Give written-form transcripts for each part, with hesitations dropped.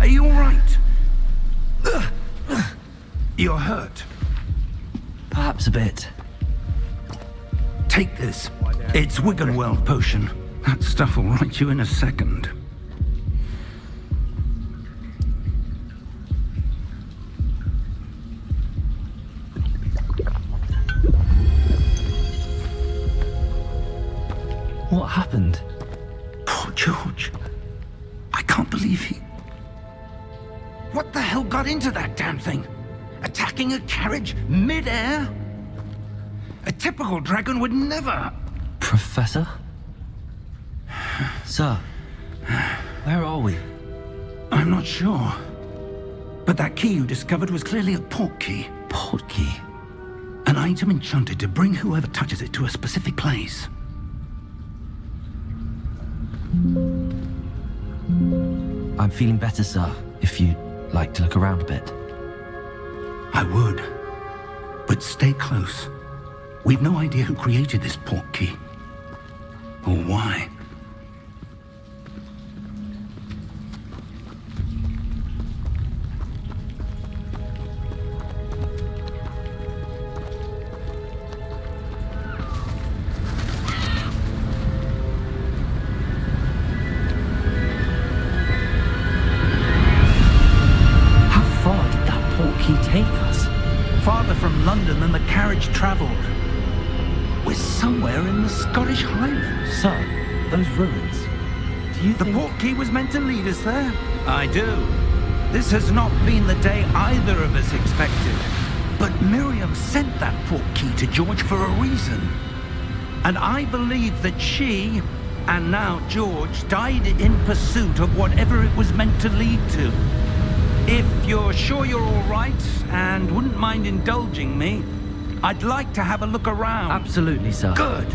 Are you all right? You're hurt. Perhaps a bit. Take this. It's Wiggenweld potion. That stuff will right you in a second. What happened? Poor George. I can't believe he... What the hell got into that damn thing? Attacking a carriage mid-air? A typical dragon would never... Professor? Sir, where are we? I'm not sure. But that key you discovered was clearly a port key. Port key? An item enchanted to bring whoever touches it to a specific place. I'm feeling better, sir, if you'd like to look around a bit. I would. But stay close. We've no idea who created this port key. Or why. Take us? Farther from London than the carriage travelled. We're somewhere in the Scottish Highlands. Sir, those ruins. Do you think... The port key was meant to lead us there? I do. This has not been the day either of us expected. But Miriam sent that port key to George for a reason. And I believe that she, and now George, died in pursuit of whatever it was meant to lead to. If you're sure you're all right and wouldn't mind indulging me, I'd like to have a look around. Absolutely, sir. Good.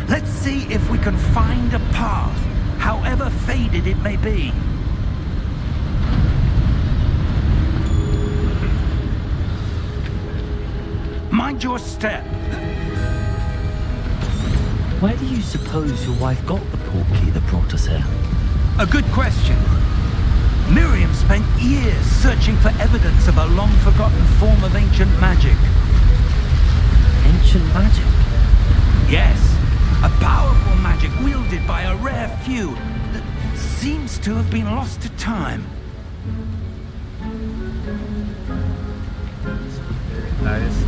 Let's see if we can find a path, however faded it may be. Mind your step. Where do you suppose your wife got the port key that brought us here? A good question. Miriam spent years searching for evidence of a long-forgotten form of ancient magic. Ancient magic? Yes, a powerful magic wielded by a rare few that seems to have been lost to time. Nice.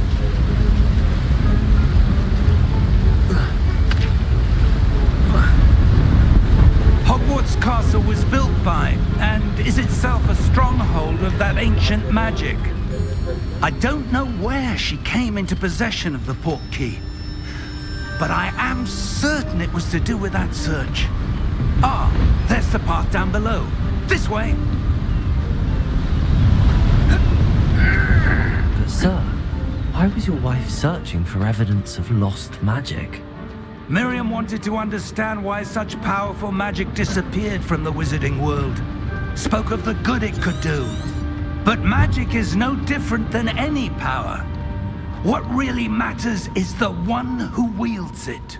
Hogwarts Castle was built by, and is itself a stronghold of that ancient magic. I don't know where she came into possession of the port key, but I am certain it was to do with that search. Ah, there's the path down below. This way. But sir, why was your wife searching for evidence of lost magic? Miriam wanted to understand why such powerful magic disappeared from the wizarding world. Spoke of the good it could do. But magic is no different than any power. What really matters is the one who wields it.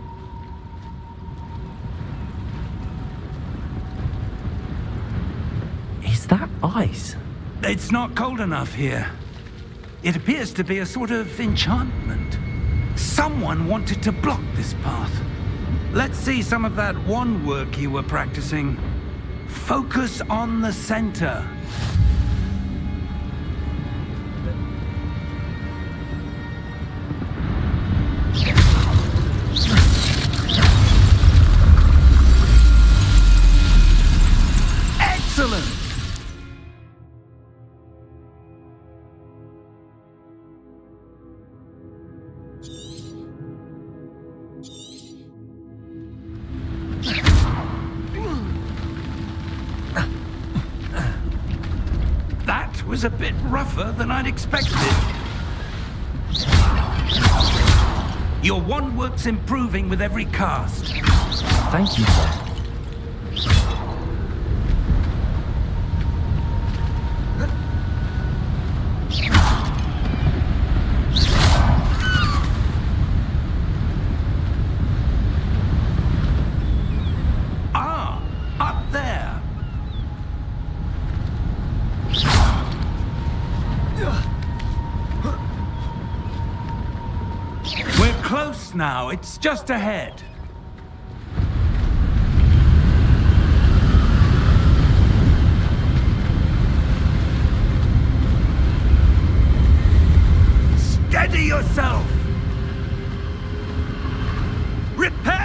Is that ice? It's not cold enough here. It appears to be a sort of enchantment. Someone wanted to block this path. Let's see some of that wand work you were practicing. Focus on the center. Excellent! was a bit rougher than I'd expected. Your wand work's improving with every cast. Thank you, sir. Up there. We're close now. It's just ahead. Steady yourself. Reparo!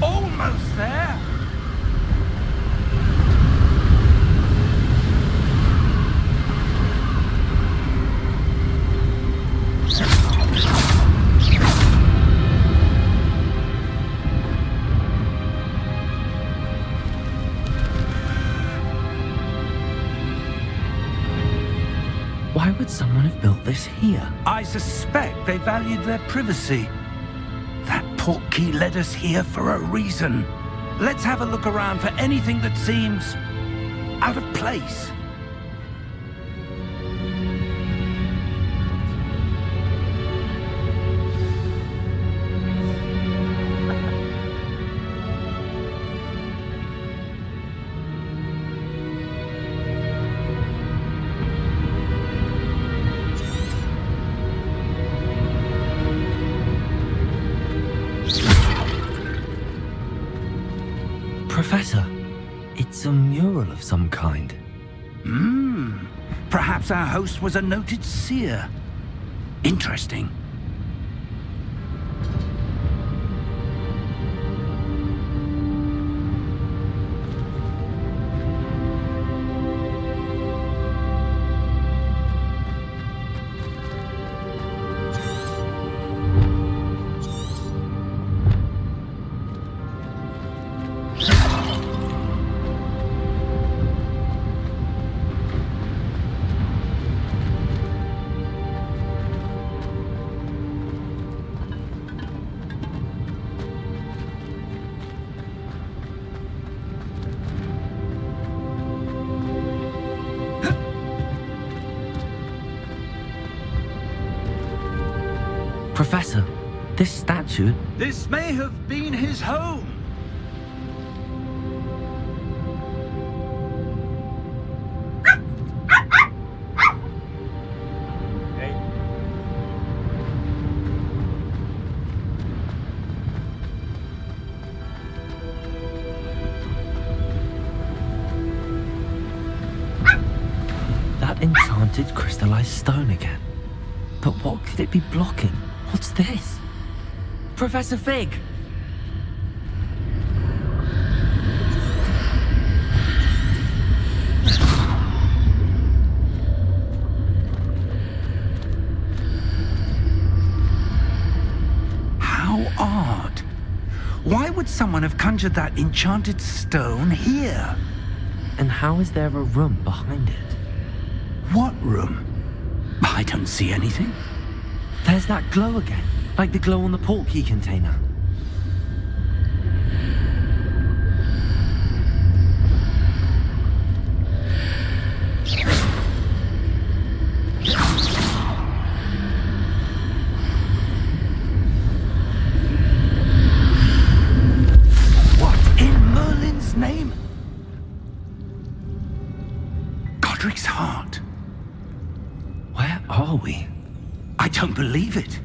Almost there. Why would someone have built this here? I suspect they valued their privacy. That portkey led us here for a reason. Let's have a look around for anything that seems out of place. Professor, it's a mural of some kind. Perhaps our host was a noted seer. Interesting. Professor, this statue... This may have been his home. That enchanted crystallized stone again. But what could it be blocking? What's this? Professor Fig! How odd. Why would someone have conjured that enchanted stone here? And how is there a room behind it? What room? I don't see anything. There's that glow again, like the glow on the portkey container. What in Merlin's name? Godric's heart. Where are we? I don't believe it.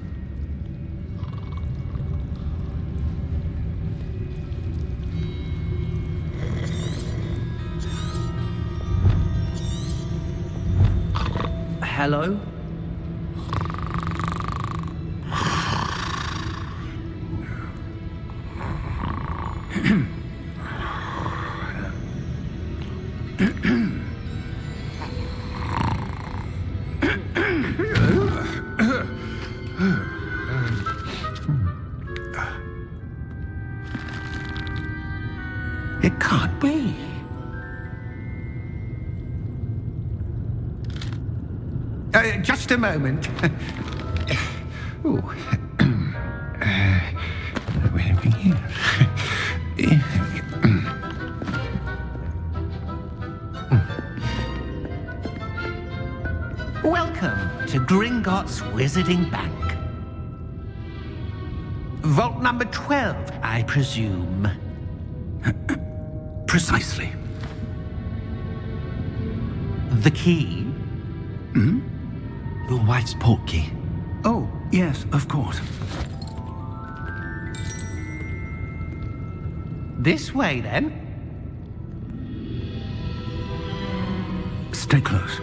Hello? It can't be. Just a moment. Ooh. Where are we here? Welcome to Gringotts Wizarding Bank. Vault number 12, I presume. Precisely. The key? Hmm? Your wife's portkey. Oh, yes, of course. This way, then. Stay close.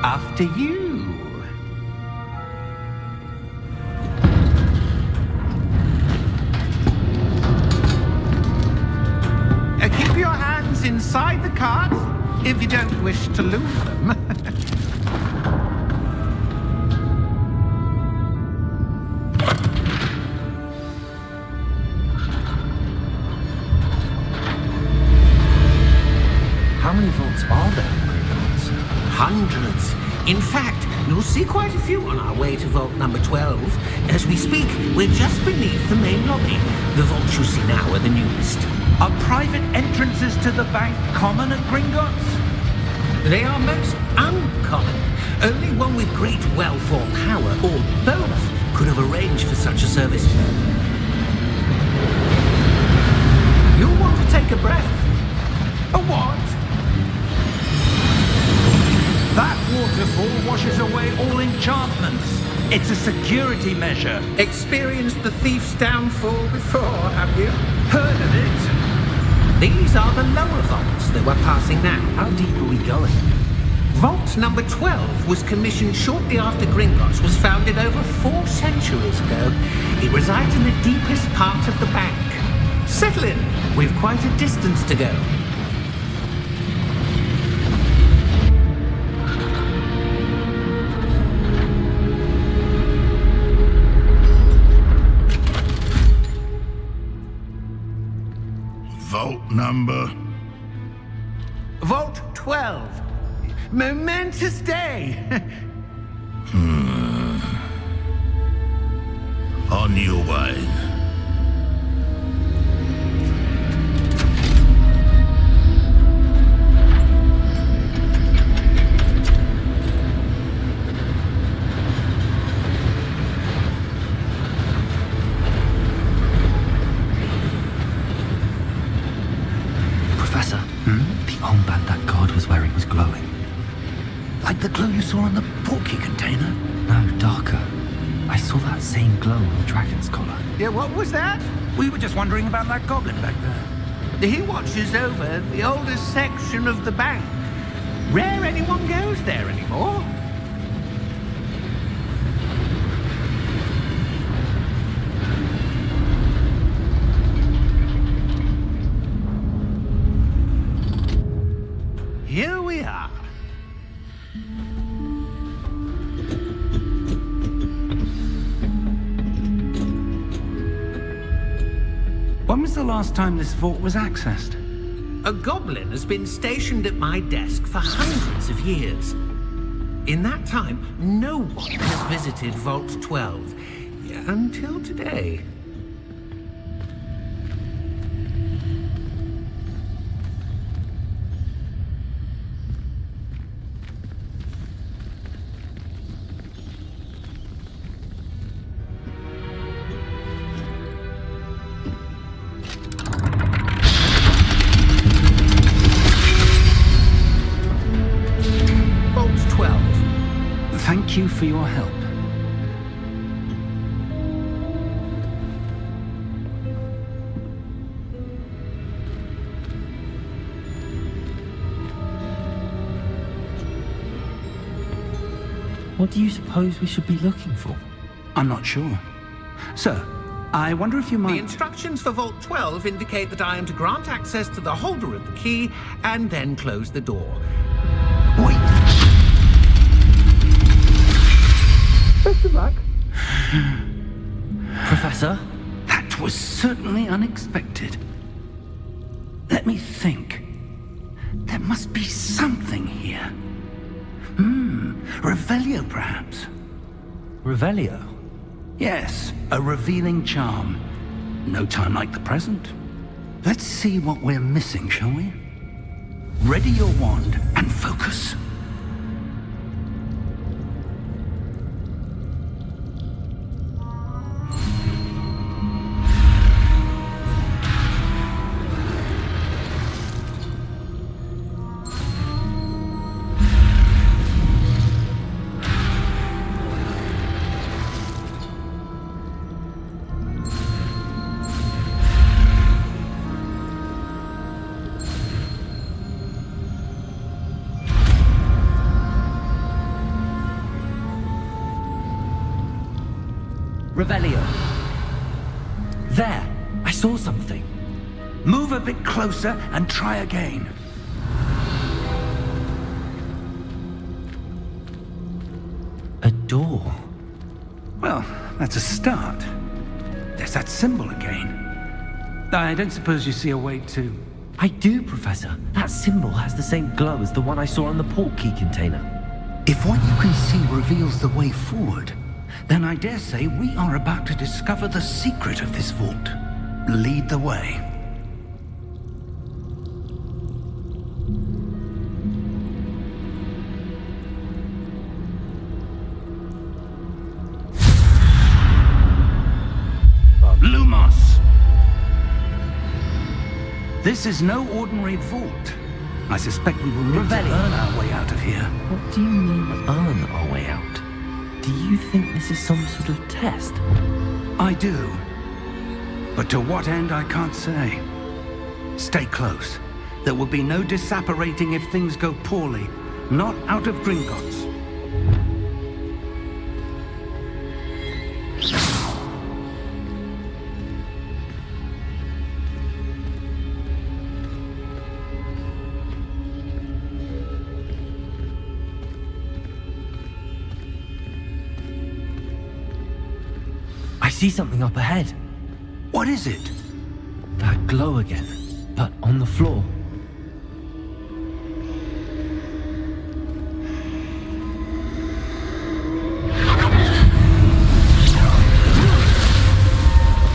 After you. Keep your hands inside the cart if you don't wish to lose them. How many vaults are there in Gringotts? Hundreds. In fact, you'll see quite a few on our way to vault number 12. As we speak, we're just beneath the main lobby. The vaults you see now are the newest. Are private entrances to the bank common at Gringotts? They are most uncommon. Only one with great wealth or power, or both, could have arranged for such a service. You'll want to take a breath. A what? That waterfall washes away all enchantments. It's a security measure. Experienced the thief's downfall before, have you? Heard of it? These are the lower vaults that we're passing now. How deep are we going? Vault number 12 was commissioned shortly after Gringotts was founded over 4 centuries ago. It resides in the deepest part of the bank. Settle in. We've quite a distance to go. Vault number? Vault 12. Momentous day. On your way. Professor, the armband that guard was wearing was glowing. Like the glow you saw on the portkey container? No, darker. I saw that same glow on the dragon's collar. Yeah, what was that? We were just wondering about that goblin back there. He watches over the oldest section of the bank. Rare anyone goes there anymore. Here we are. When was the last time this vault was accessed? A goblin has been stationed at my desk for hundreds of years. In that time, no one has visited Vault 12 until today. Thank you for your help. What do you suppose we should be looking for? I'm not sure. Sir, I wonder if you The might... instructions for Vault 12 indicate that I am to grant access to the holder of the key and then close the door. Wait. Best of luck. Professor? That was certainly unexpected. Let me think. There must be something here. Revelio, perhaps. Revelio? Yes, a revealing charm. No time like the present. Let's see what we're missing, shall we? Ready your wand and focus. Revelio. There! I saw something. Move a bit closer and try again. A door. Well, that's a start. There's that symbol again. I don't suppose you see a way to... I do, Professor. That symbol has the same glow as the one I saw on the port key container. If what you can see reveals the way forward, then I dare say we are about to discover the secret of this vault. Lead the way. Lumos! This is no ordinary vault. I suspect we will need to earn our way out of here. What do you mean, earn our way out? Do you think this is some sort of test? I do. But to what end, I can't say. Stay close. There will be no disapparating if things go poorly. Not out of Gringotts. I see something up ahead. What is it? That glow again, but on the floor.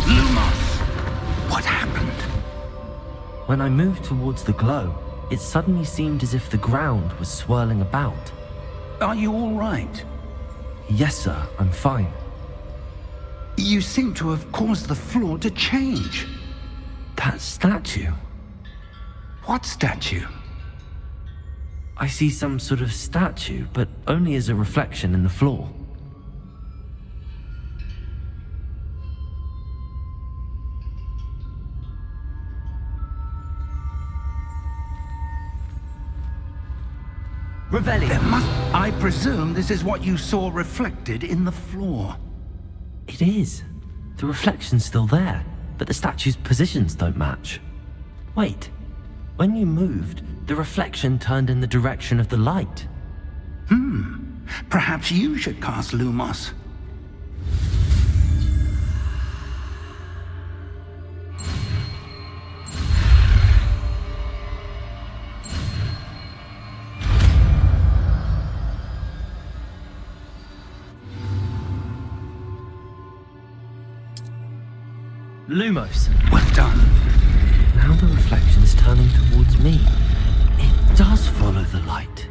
Lumos! What happened? When I moved towards the glow, it suddenly seemed as if the ground was swirling about. Are you all right? Yes, sir, I'm fine. You seem to have caused the floor to change. That statue. What statue? I see some sort of statue, but only as a reflection in the floor. Revelio. There must... I presume this is what you saw reflected in the floor. It is. The reflection's still there, but the statue's positions don't match. Wait. When you moved, the reflection turned in the direction of the light. Perhaps you should cast Lumos. Lumos. Well done. Now the reflection's turning towards me. It does follow the light.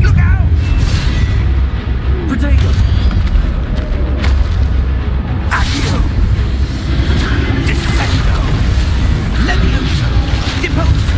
Look out! Protego! Accio! Descendo! Levioso! Deposo!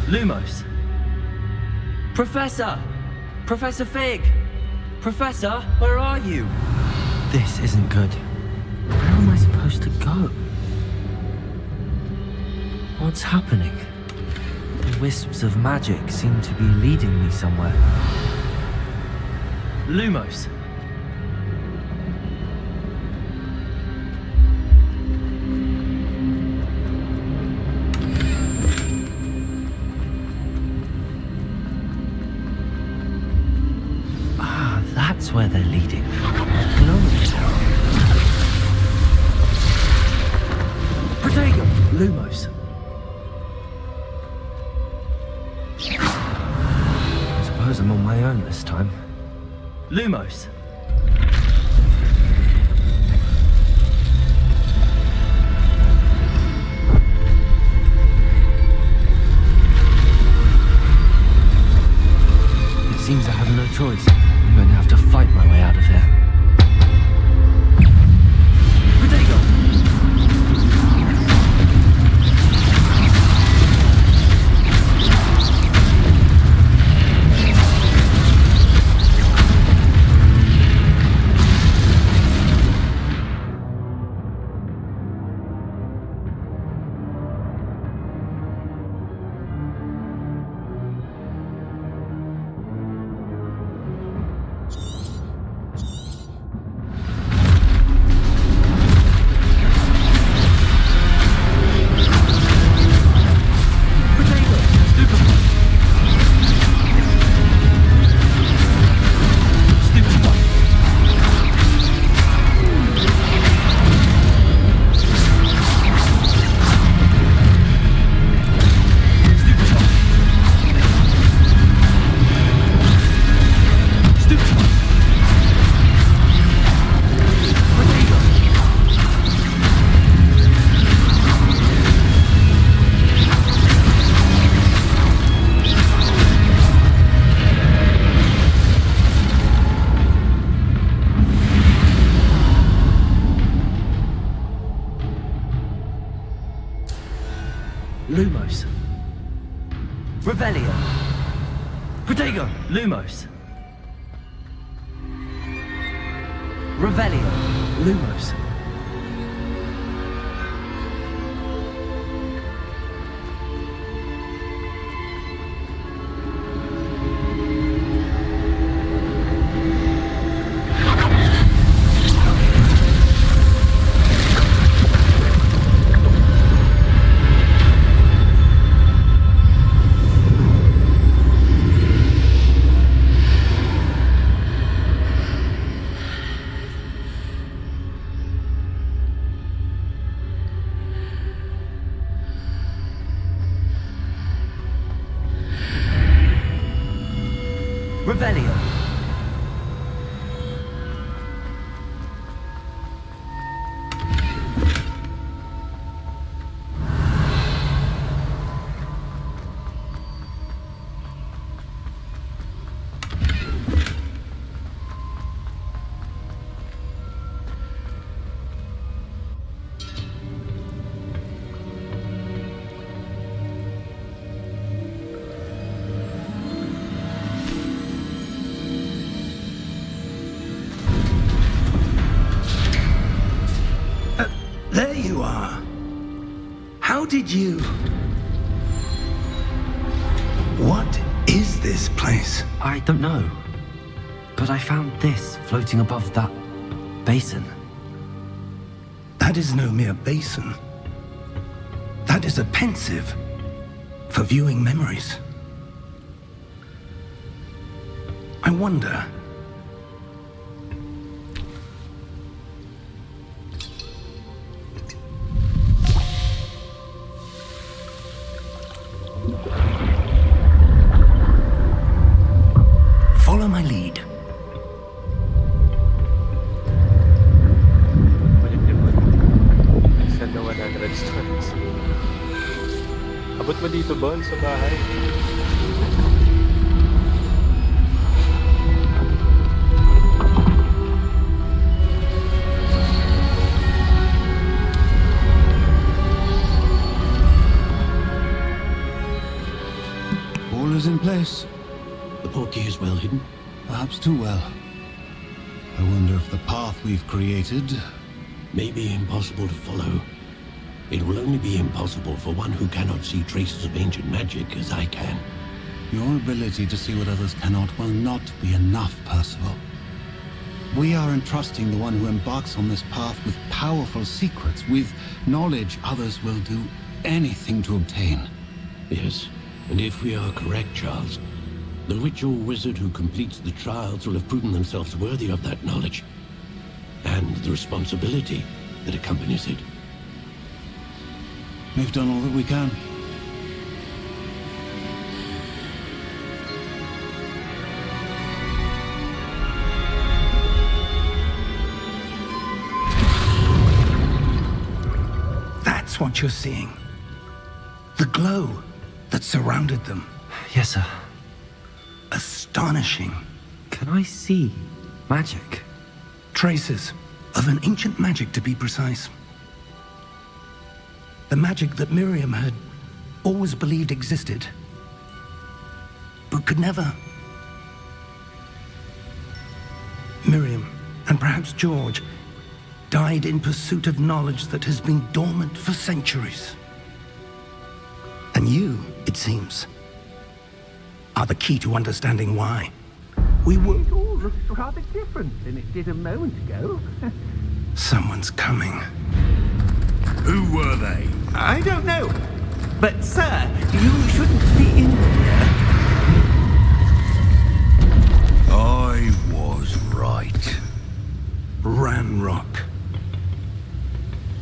Lumos. Professor! Professor Fig! Professor, where are you? This isn't good. Where am I supposed to go? What's happening? The wisps of magic seem to be leading me somewhere. Lumos. Ah, that's where they're leading. Glowing tower. Protego! Lumos. I suppose I'm on my own this time. Lumos. It seems I have no choice. I'm going to have to fight my way out of here. Protego! Lumos. Revelio. Protego. Lumos. Revelio. Lumos. Revelio. There you are. How did you... What is this place? I don't know. But I found this floating above that basin. That is no mere basin. That is a pensive for viewing memories. I wonder... Follow my lead. Balik libot. Send na 100 stories. Abot mo dito, Bon, sa bahay. All is in place. The portkey is well hidden. Perhaps too well. I wonder if the path we've created... May be impossible to follow. It will only be impossible for one who cannot see traces of ancient magic as I can. Your ability to see what others cannot will not be enough, Percival. We are entrusting the one who embarks on this path with powerful secrets, with knowledge others will do anything to obtain. Yes, and if we are correct, Charles, the witch or wizard who completes the trials will have proven themselves worthy of that knowledge, and the responsibility that accompanies it. We've done all that we can. That's what you're seeing. The glow that surrounded them. Yes, sir. Astonishing. Can I see magic? Traces of an ancient magic, to be precise. The magic that Miriam had always believed existed, but could never. Miriam, and perhaps George, died in pursuit of knowledge that has been dormant for centuries. And you, it seems, are the key to understanding why. We were... It all looks rather different than it did a moment ago. Someone's coming. Who were they? I don't know. But, sir, you shouldn't be in here. I was right. Ranrock.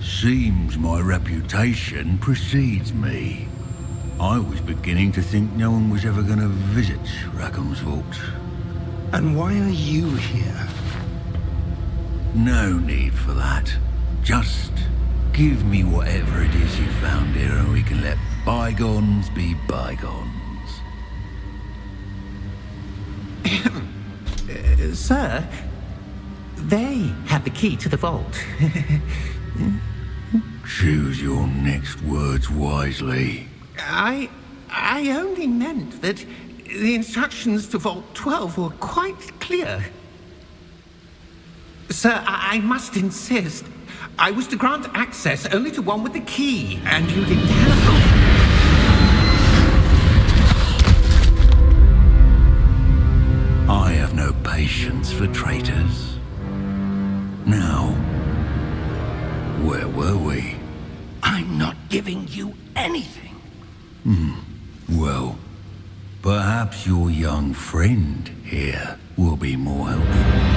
Seems my reputation precedes me. I was beginning to think no one was ever going to visit Rackham's Vault. And why are you here? No need for that. Just give me whatever it is you found here and we can let bygones be bygones. Sir, they have the key to the vault. Choose your next words wisely. I only meant that the instructions to Vault 12 were quite clear. Sir, I must insist. I was to grant access only to one with the key, and you didn't have it. I have no patience for traitors. Now, where were we? I'm not giving you anything. Well, perhaps your young friend here will be more helpful.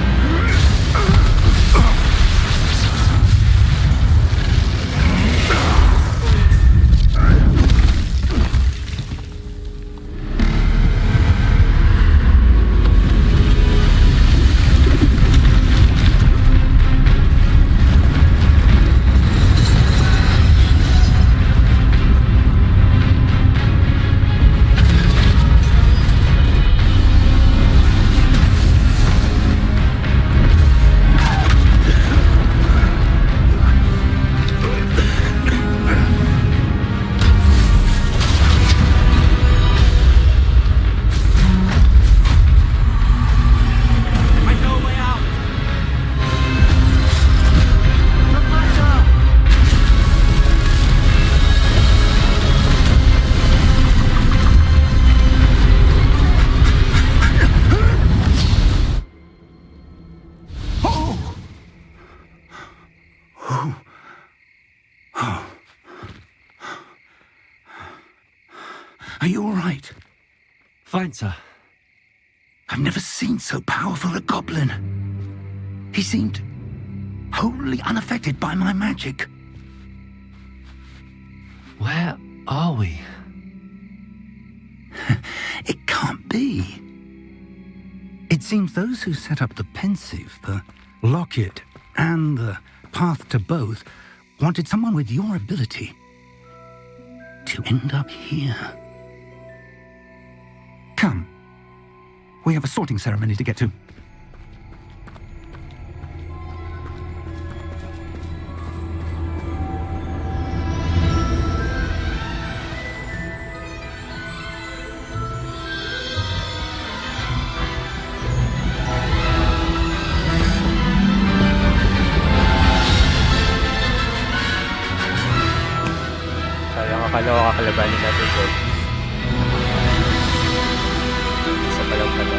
Are you all right? Fine, sir. I've never seen so powerful a goblin. He seemed wholly unaffected by my magic. Where are we? It can't be. It seems those who set up the pensive, the locket, and the path to both wanted someone with your ability to end up here. Come. We have a sorting ceremony to get to. Akala ko kakalabanin natin ito. Isa pa lang pala.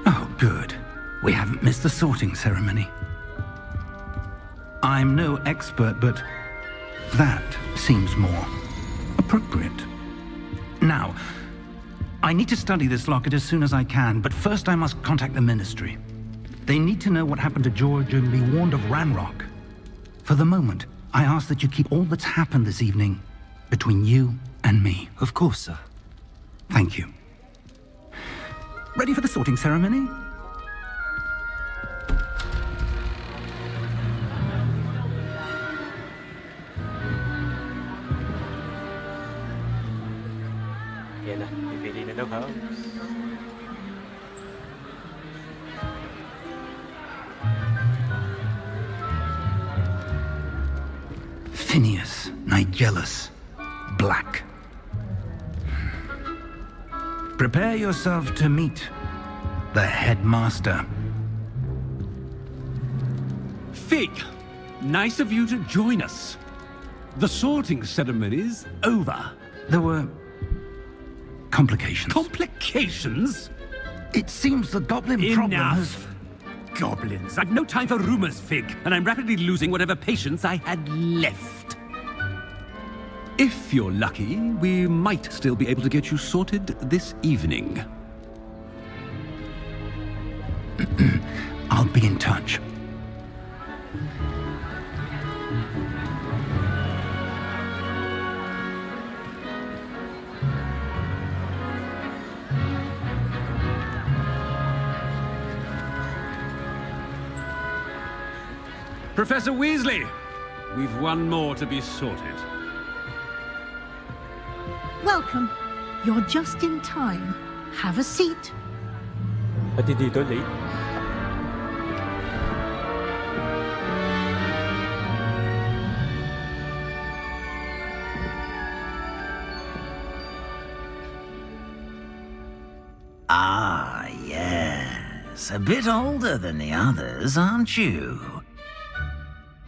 Oh, good. We haven't missed the sorting ceremony. I'm no expert, but that seems more appropriate. Now, I need to study this locket as soon as I can, but first I must contact the Ministry. They need to know what happened to George and be warned of Ranrock. For the moment, I ask that you keep all that's happened this evening between you and me. Of course, sir. Thank you. Ready for the sorting ceremony? Yan na, pipili na ng house. Phineas, Nigellus, Black. Prepare yourself to meet the headmaster. Fig, nice of you to join us. The sorting ceremony's over. There were complications. Complications? It seems the goblin problem has... Enough. Goblins. I've no time for rumors, Fig, and I'm rapidly losing whatever patience I had left. If you're lucky, we might still be able to get you sorted this evening. I'll be in touch. Professor Weasley, we've one more to be sorted. Welcome. You're just in time. Have a seat. Pati dito, late. Ah, yes. A bit older than the others, aren't you?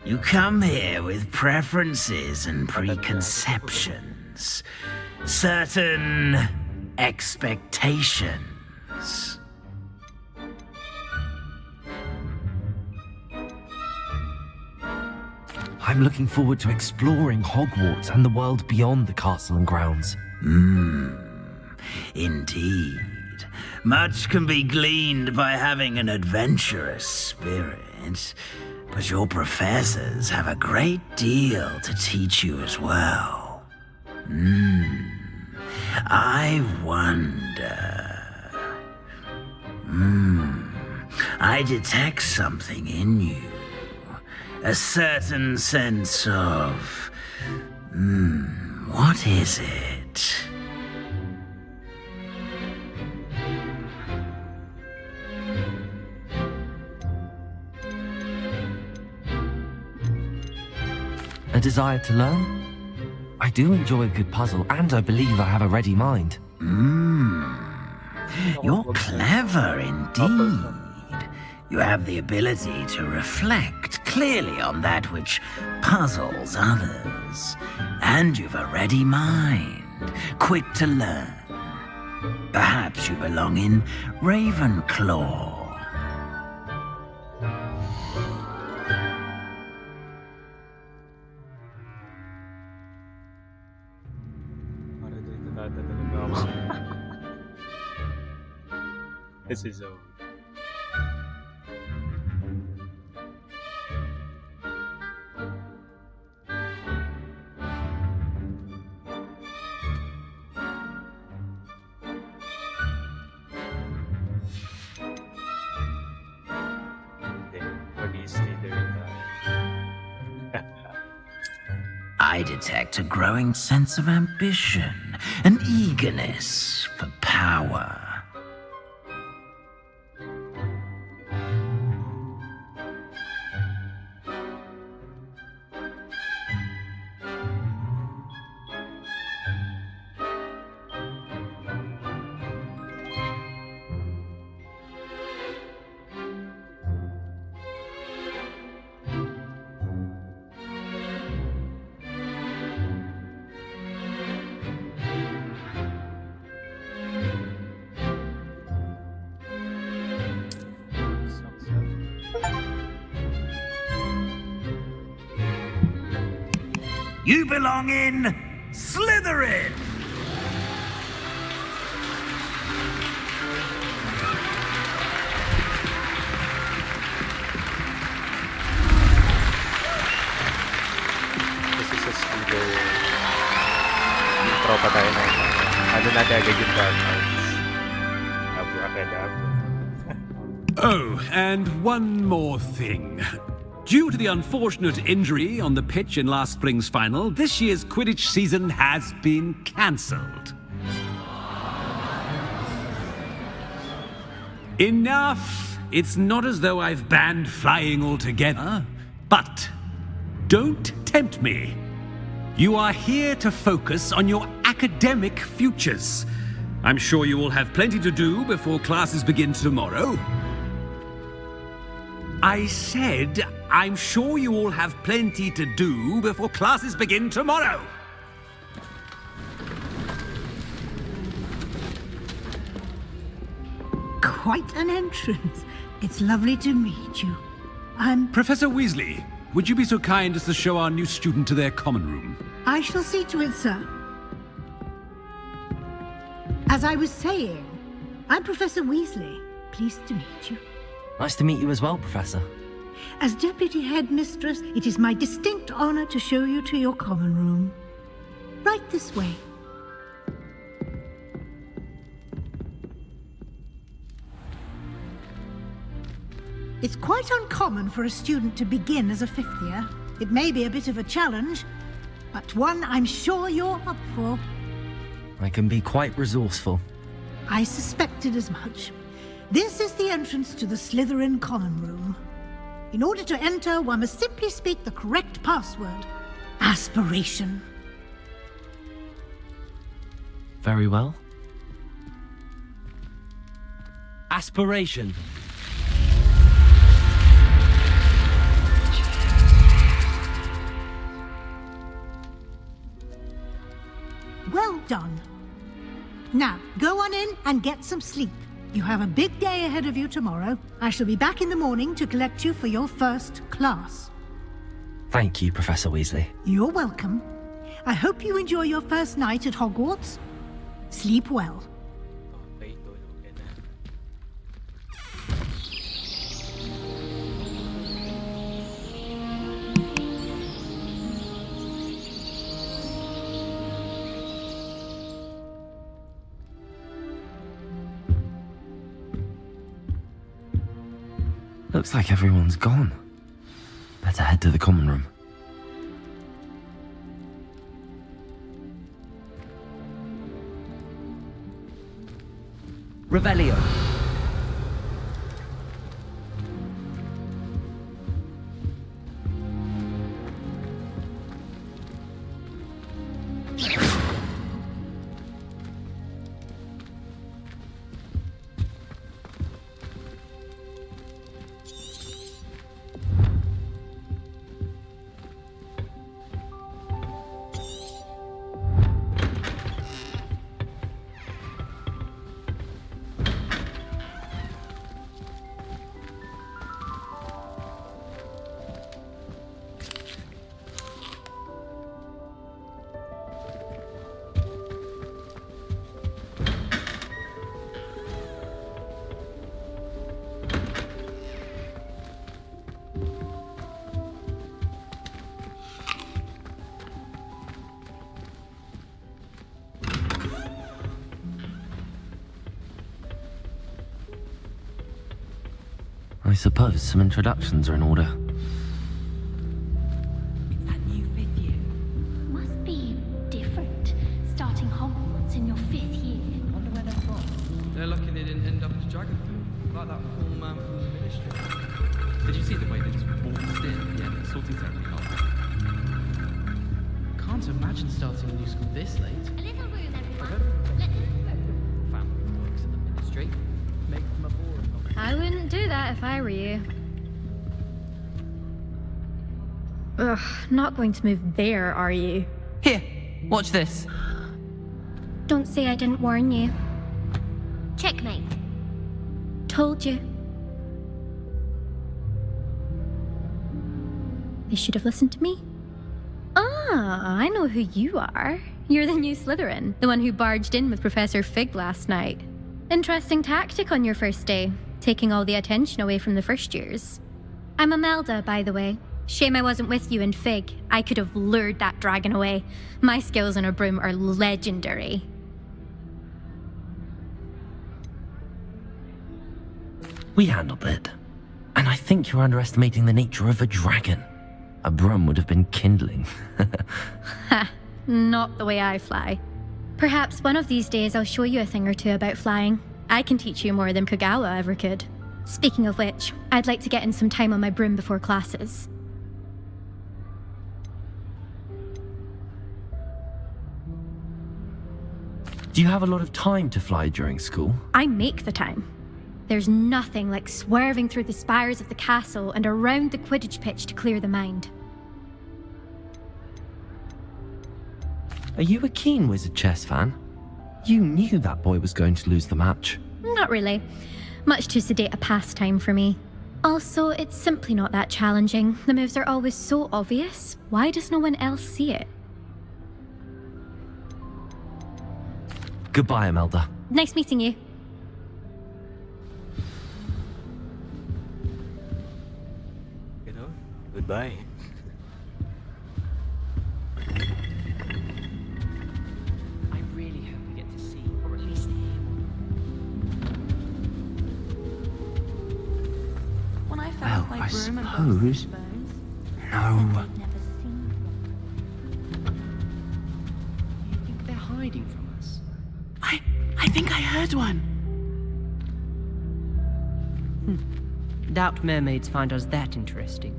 You come here with preferences and preconceptions. Certain expectations. I'm looking forward to exploring Hogwarts and the world beyond the castle and grounds. Indeed. Much can be gleaned by having an adventurous spirit, but your professors have a great deal to teach you as well. I wonder... I detect something in you. A certain sense of... what is it? A desire to learn? I do enjoy a good puzzle, and I believe I have a ready mind. You're clever indeed. You have the ability to reflect clearly on that which puzzles others. And you've a ready mind, quick to learn. Perhaps you belong in Ravenclaw. Para dito tatanong ako. This is over. I detect a growing sense of ambition, an eagerness for power. You belong in Slytherin! Kasi sa Steeler, yung tropa tayo ng ano natin agad yung Dark Arts. Abracadabra. Oh, and one more thing. Due to the unfortunate injury on the pitch in last spring's final, this year's Quidditch season has been cancelled. Enough! It's not as though I've banned flying altogether, but don't tempt me. You are here to focus on your academic futures. I'm sure you will have plenty to do before classes begin tomorrow. I said, I'm sure you all have plenty to do before classes begin tomorrow. Quite an entrance. It's lovely to meet you. I'm... Professor Weasley, would you be so kind as to show our new student to their common room? I shall see to it, sir. As I was saying, I'm Professor Weasley. Pleased to meet you. Nice to meet you as well, Professor. As Deputy Headmistress, it is my distinct honor to show you to your common room. Right this way. It's quite uncommon for a student to begin as a fifth year. It may be a bit of a challenge, but one I'm sure you're up for. I can be quite resourceful. I suspected as much. This is the entrance to the Slytherin common room. In order to enter, one must simply speak the correct password. Aspiration. Very well. Aspiration. Well done. Now, go on in and get some sleep. You have a big day ahead of you tomorrow. I shall be back in the morning to collect you for your first class. Thank you, Professor Weasley. You're welcome. I hope you enjoy your first night at Hogwarts. Sleep well. Okay, tulogin na. Looks like everyone's gone. Better head to the common room. Revelio. I suppose some introductions are in order. It's that new video. dragon food, like that poor man from the ministry. Did you see the way they just waltzed in? Yeah, the sorting ceremony. Can't imagine starting a new school this late. A little room, everyone. Let them Family works in the ministry. Make them a boring. I wouldn't do that if I were you. Ugh, not going to move there, are you? Here, watch this. Don't say I didn't warn you. Checkmate. Told you. They should have listened to me. Ah, I know who you are. You're the new Slytherin, the one who barged in with Professor Fig last night. Interesting tactic on your first day, taking all the attention away from the first years. I'm Imelda, by the way. Shame I wasn't with you in Fig. I could have lured that dragon away. My skills on a broom are legendary. We handled it. And I think you're underestimating the nature of a dragon. A broom would have been kindling. Ha, not the way I fly. Perhaps one of these days I'll show you a thing or two about flying. I can teach you more than Kagawa ever could. Speaking of which, I'd like to get in some time on my broom before classes. Do you have a lot of time to fly during school? I make the time. There's nothing like swerving through the spires of the castle and around the Quidditch pitch to clear the mind. Are you a keen Wizard chess fan? You knew that boy was going to lose the match. Not really. Much too sedate a pastime for me. Also, it's simply not that challenging. The moves are always so obvious. Why does no one else see it? Goodbye, Imelda. Nice meeting you. You know, goodbye. I really hope we get to see, or at least hear one. When I found my broom and bones. No. You think they're hiding from us? I think I heard one. Doubt mermaids find us that interesting.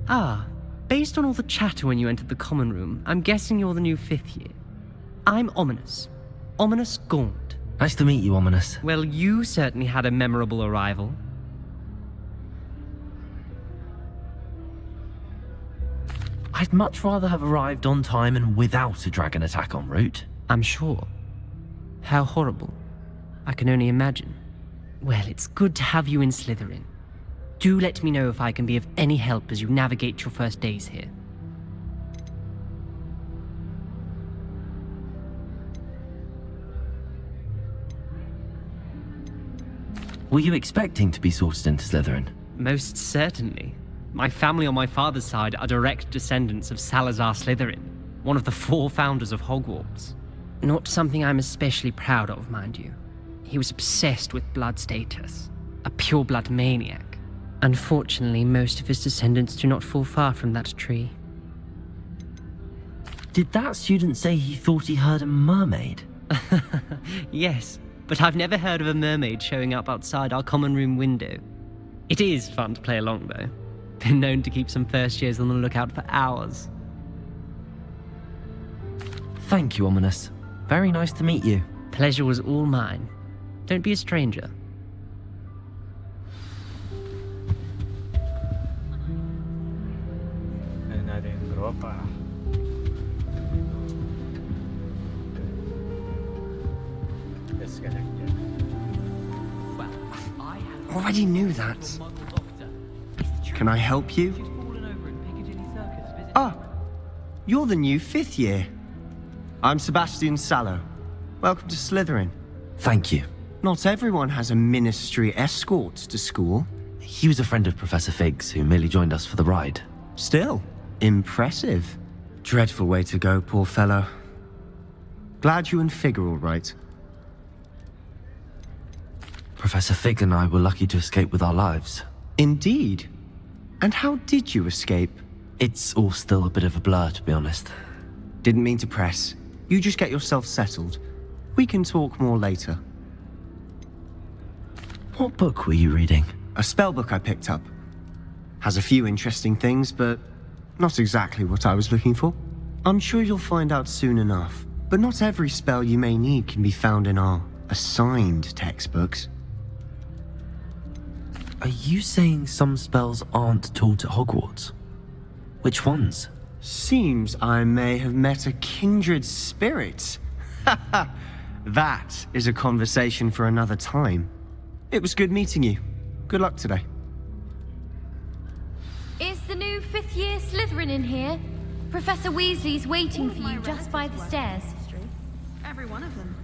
Ah, based on all the chatter when you entered the common room, I'm guessing you're the new 5th year. I'm Ominous. Ominous Gaunt. Nice to meet you, Ominous. Well, you certainly had a memorable arrival. I'd much rather have arrived on time and without a dragon attack en route. I'm sure. How horrible. I can only imagine. Well, it's good to have you in Slytherin. Do let me know if I can be of any help as you navigate your first days here. Were you expecting to be sorted into Slytherin? Most certainly. My family on my father's side are direct descendants of Salazar Slytherin, one of the 4 founders of Hogwarts. Not something I'm especially proud of, mind you. He was obsessed with blood status, a pure-blood maniac. Unfortunately, most of his descendants do not fall far from that tree. Did that student say he thought he heard a mermaid? Yes, but I've never heard of a mermaid showing up outside our common room window. It is fun to play along, though. Been known to keep some first years on the lookout for hours. Thank you, Ominous. Very nice to meet you. Pleasure was all mine. Don't be a stranger. Ano natin yung tropa. Disconnect it. Already knew that. Can I help you? Ah, you're the new 5th year. I'm Sebastian Sallow. Welcome to Slytherin. Thank you. Not everyone has a ministry escort to school. He was a friend of Professor Fig's who merely joined us for the ride. Still, impressive. Dreadful way to go, poor fellow. Glad you and Fig are all right. Professor Fig and I were lucky to escape with our lives. Indeed. And how did you escape? It's all still a bit of a blur, to be honest. Didn't mean to press. You just get yourself settled. We can talk more later. What book were you reading? A spell book I picked up. Has a few interesting things, but not exactly what I was looking for. I'm sure you'll find out soon enough. But not every spell you may need can be found in our assigned textbooks. Are you saying some spells aren't taught at Hogwarts? Which ones? Seems I may have met a kindred spirit. That is a conversation for another time. It was good meeting you. Good luck today. Is the new fifth-year Slytherin in here? Professor Weasley's waiting for you just by the stairs. Every one of them.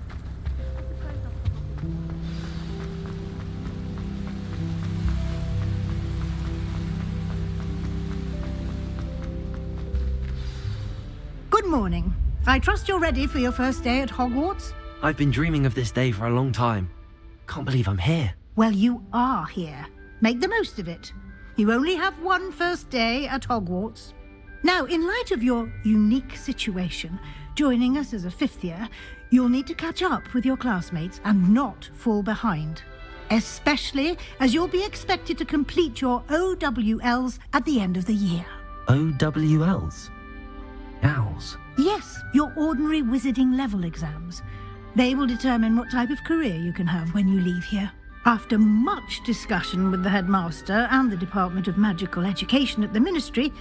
Good morning. I trust you're ready for your first day at Hogwarts? I've been dreaming of this day for a long time. Can't believe I'm here. Well, you are here. Make the most of it. You only have one first day at Hogwarts. Now, in light of your unique situation, joining us as a fifth year, you'll need to catch up with your classmates and not fall behind. Especially as you'll be expected to complete your OWLs at the end of the year. OWLs? Owls? Yes, your ordinary wizarding level exams. They will determine what type of career you can have when you leave here. After much discussion with the headmaster and the Department of Magical Education at the Ministry,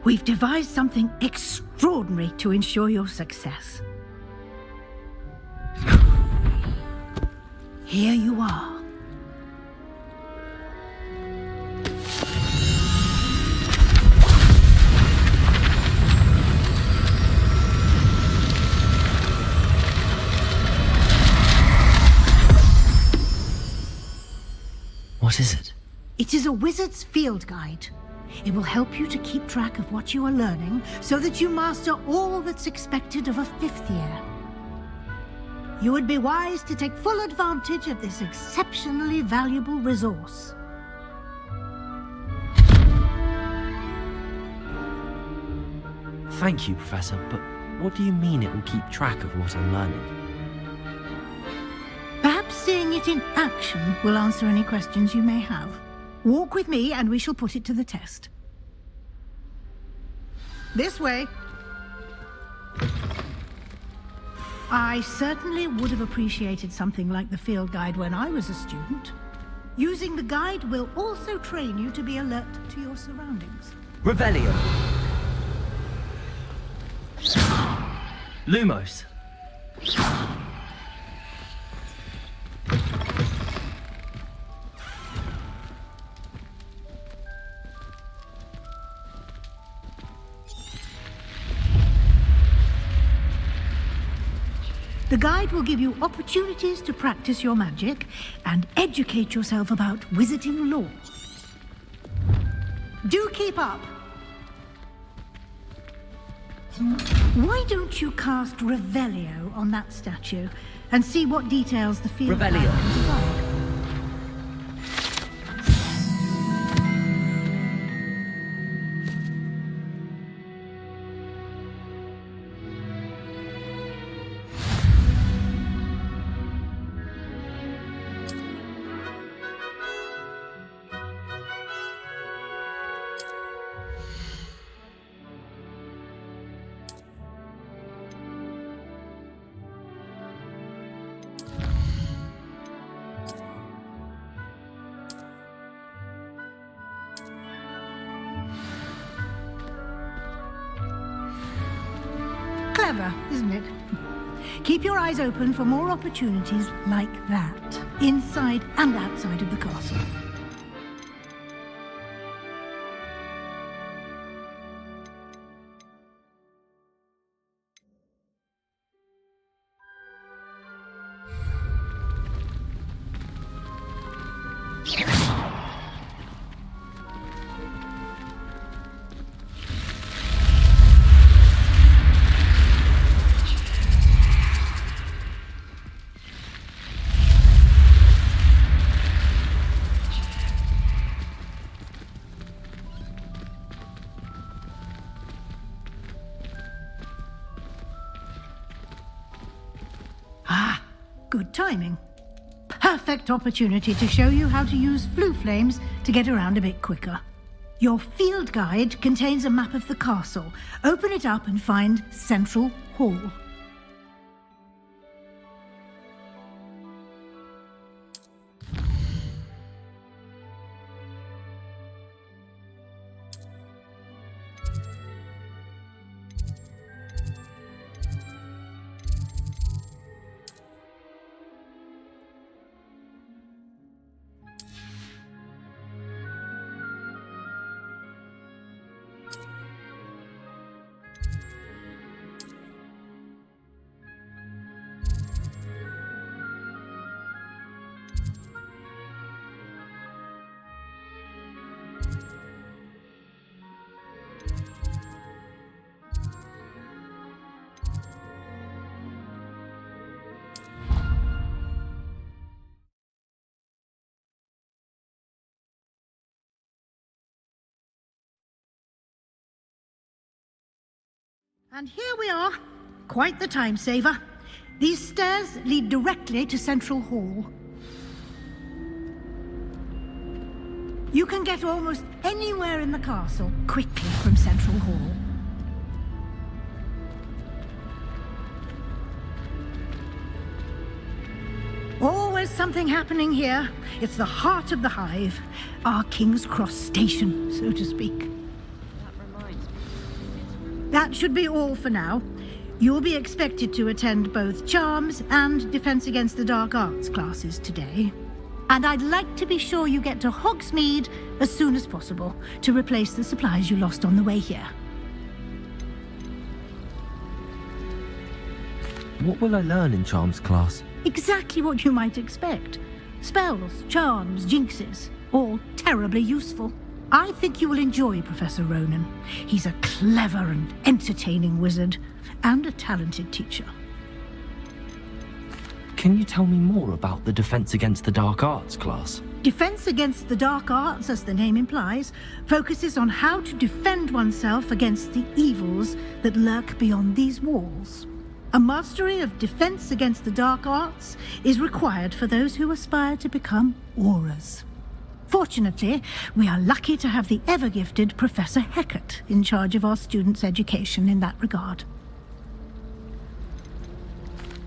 we've devised something extraordinary to ensure your success. Here you are. What is it? It is a wizard's field guide. It will help you to keep track of what you are learning so that you master all that's expected of a fifth year. You would be wise to take full advantage of this exceptionally valuable resource. Thank you, Professor, but what do you mean it will keep track of what I'm learning? Perhaps seeing it in action will answer any questions you may have. Walk with me and we shall put it to the test. This way. I certainly would have appreciated something like the field guide when I was a student. Using the guide will also train you to be alert to your surroundings. Revelio. Lumos. The guide will give you opportunities to practice your magic and educate yourself about wizarding lore. Do keep up. Why don't you cast Revelio on that statue and see what details the field guide Revelio. can provide? Clever, isn't it? Keep your eyes open for more opportunities like that, inside and outside of the castle. Good timing. perfect opportunity to show you how to use flue flames to get around a bit quicker. Your field guide contains a map of the castle. Open it up and find Central Hall. And here we are. Quite the time saver. These stairs lead directly to Central Hall. You can get almost anywhere in the castle quickly from Central Hall. Always something happening here. It's the heart of the hive. Our King's Cross station, so to speak. That should be all for now. You'll be expected to attend both Charms and Defense Against the Dark Arts classes today. And I'd like to be sure you get to Hogsmeade as soon as possible to replace the supplies you lost on the way here. What will I learn in Charms class? Exactly what you might expect. Spells, charms, jinxes, all terribly useful. I think you will enjoy Professor Ronan. He's a clever and entertaining wizard, and a talented teacher. Can you tell me more about the Defense Against the Dark Arts class? Defense Against the Dark Arts, as the name implies, focuses on how to defend oneself against the evils that lurk beyond these walls. A mastery of Defense Against the Dark Arts is required for those who aspire to become auras. Fortunately, we are lucky to have the ever-gifted Professor Hecat in charge of our students' education in that regard.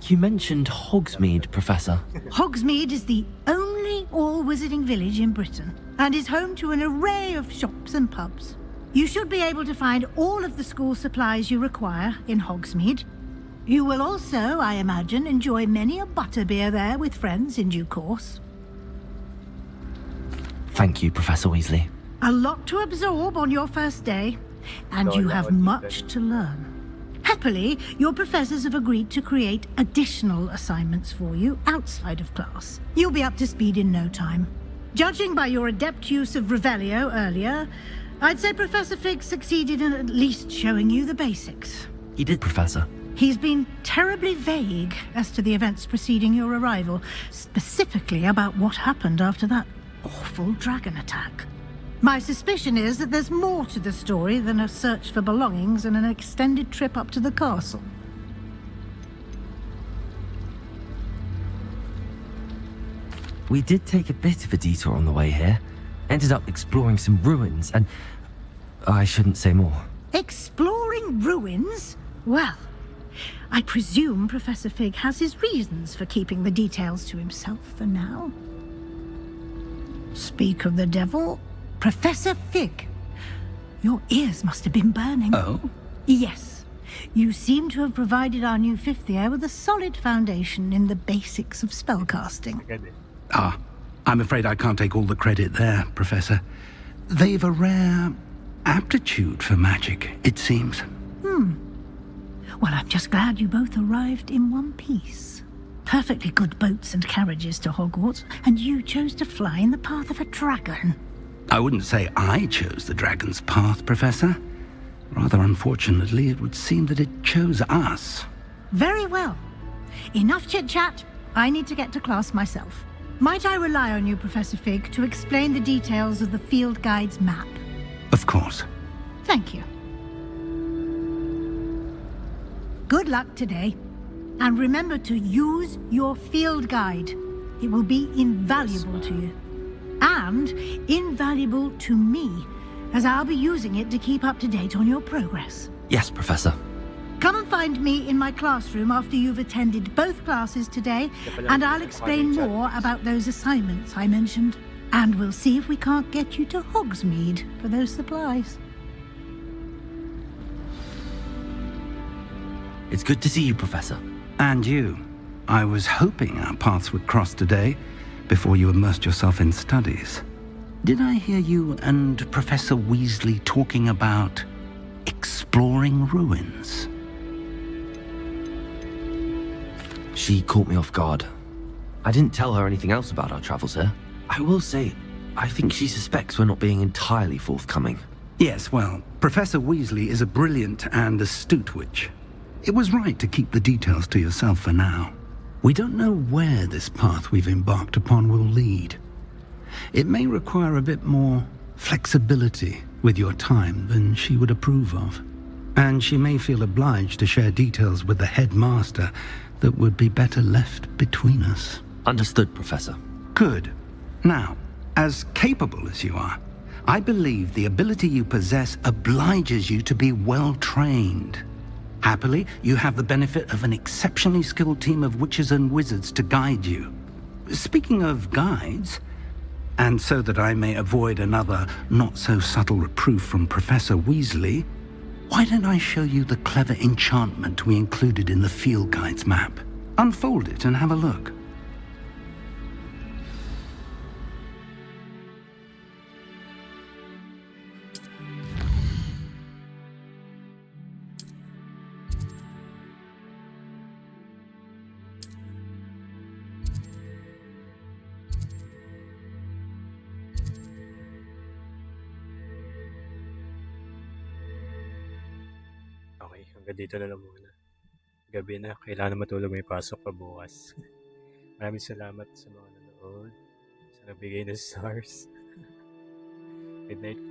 You mentioned Hogsmeade, Professor. Hogsmeade is the only all-wizarding village in Britain, and is home to an array of shops and pubs. You should be able to find all of the school supplies you require in Hogsmeade. You will also, I imagine, enjoy many a butterbeer there with friends in due course. Thank you, Professor Weasley. A lot to absorb on your first day, and you have much to learn. Happily, your professors have agreed to create additional assignments for you outside of class. You'll be up to speed in no time. Judging by your adept use of Revelio earlier, I'd say Professor Fig succeeded in at least showing you the basics. He did, Professor. He's been terribly vague as to the events preceding your arrival, specifically about what happened after that awful dragon attack. My suspicion is that there's more to the story than a search for belongings and an extended trip up to the castle. We did take a bit of a detour on the way here. Ended up exploring some ruins and... I shouldn't say more. Exploring ruins? Well, I presume Professor Fig has his reasons for keeping the details to himself for now. Speak of the devil, Professor Fig. Your ears must have been burning. Oh? Yes. You seem to have provided our new fifth year with a solid foundation in the basics of spellcasting. Ah, I'm afraid I can't take all the credit there, Professor. They've a rare aptitude for magic, it seems. Well, I'm just glad you both arrived in one piece. Perfectly good boats and carriages to Hogwarts, and you chose to fly in the path of a dragon. I wouldn't say I chose the dragon's path, Professor. Rather unfortunately, it would seem that it chose us. Very well. Enough chit-chat. I need to get to class myself. Might I rely on you, Professor Fig, to explain the details of the field guide's map? Of course. Thank you. Good luck today. And remember to use your field guide. It will be invaluable to you. And invaluable to me, as I'll be using it to keep up to date on your progress. Yes, Professor. Come and find me in my classroom after you've attended both classes today, and I'll explain more about those assignments I mentioned. And we'll see if we can't get you to Hogsmeade for those supplies. It's good to see you, Professor. And you. I was hoping our paths would cross today, before you immersed yourself in studies. Did I hear you and Professor Weasley talking about exploring ruins? She caught me off guard. I didn't tell her anything else about our travels here. I will say, I think she suspects we're not being entirely forthcoming. Yes, well, Professor Weasley is a brilliant and astute witch. It was right to keep the details to yourself for now. We don't know where this path we've embarked upon will lead. It may require a bit more flexibility with your time than she would approve of. And she may feel obliged to share details with the headmaster that would be better left between us. Understood, Professor. Good. Now, as capable as you are, I believe the ability you possess obliges you to be well trained. Happily, you have the benefit of an exceptionally skilled team of witches and wizards to guide you. Speaking of guides, and so that I may avoid another not-so-subtle reproof from Professor Weasley, why don't I show you the clever enchantment we included in the field guide's map? Unfold it and have a look. Okay, hanggang dito na lang muna. Gabi na, kailangan na matulog, may pasok pa bukas. Maraming salamat sa mga nanood, sa nagbigay ng stars. Good night.